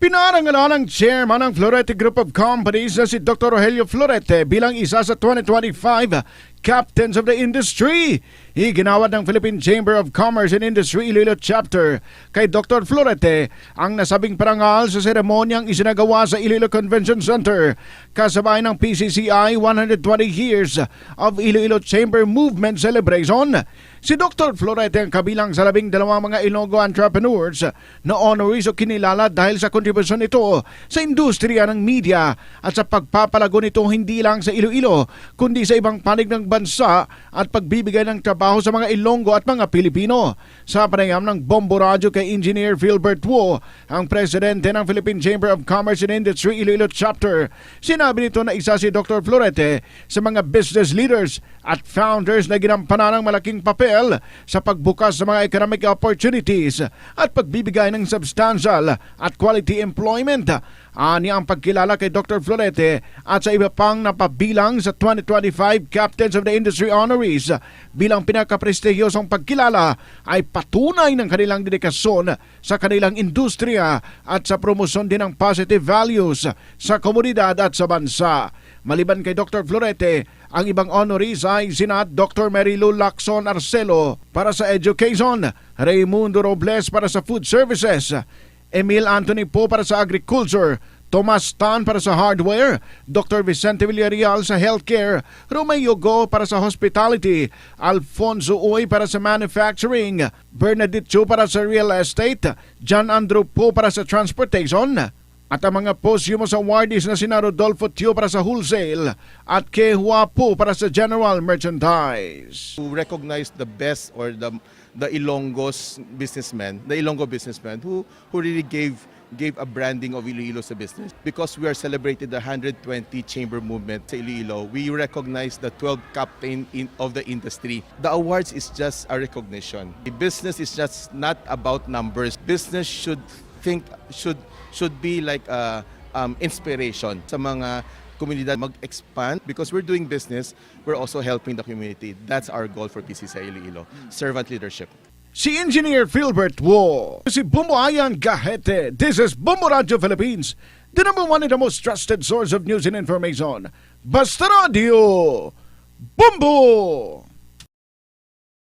Pinarangalan ng chairman ng Florete Group of Companies na si Dr. Rogelio Florete bilang isa sa 2025 Captains of the Industry. Iginawad ng Philippine Chamber of Commerce and Industry Iloilo Chapter kay Dr. Florete ang nasabing parangal sa seremonyang isinagawa sa Iloilo Convention Center kasabay ng PCCI 120 Years of Iloilo Chamber Movement Celebration. Si Dr. Florete ang kabilang sa 12 mga Ilonggo entrepreneurs na honorees o kinilala dahil sa kontribusyon nito sa industriya ng media at sa pagpapalago nito hindi lang sa Iloilo kundi sa ibang panig ng bansa at pagbibigay ng trabaho sa mga Ilonggo at mga Pilipino. Sa panayam ng Bombo Radio kay Engineer Philbert Wu, ang presidente ng Philippine Chamber of Commerce and Industry Iloilo Chapter, sinabi nito na isa si Dr. Florete sa mga business leaders at founders na ginampanan ng malaking papel sa pagbukas sa mga economic opportunities at pagbibigay ng substantial at quality employment. Ani ang pagkilala kay Dr. Florete at sa iba pang napabilang sa 2025 Captains of the Industry Honorees bilang pinakaprestihiyosong pagkilala ay patunay ng kanilang dedikasyon sa kanilang industriya at sa promosyon din ng positive values sa komunidad at sa bansa. Maliban kay Dr. Florete, ang ibang honorees ay sina Dr. Marilu Lacson Arcelo para sa Education, Raimundo Robles para sa Food Services, Emil Anthony Po para sa Agriculture, Tomas Tan para sa Hardware, Dr. Vicente Villarreal sa Healthcare, Romeo Go para sa Hospitality, Alfonso Uy para sa Manufacturing, Bernadette Chu para sa Real Estate, John Andrew Po para sa Transportation, at ang mga posthumous awardees na sina Rodolfo Tio para sa Wholesale at Kehua Po para sa General Merchandise. To recognize the best or the Ilonggo businessmen who really gave a branding of Iloilo sa business. Because we are celebrating the 120 chamber movement sa Iloilo, we recognize the 12 captain of the industry. The awards is just a recognition. The business is just not about numbers. Business should be like inspiration sa mga komunidad mag-expand. Because we're doing business, we're also helping the community. That's our goal for PCCI Iloilo. Servant leadership. Si Engineer Philbert Wu, si Bumbo Ayan Gahete. This is Bumbo Radio Philippines, the number one and the most trusted source of news and information. Basta Radio, Bumbo!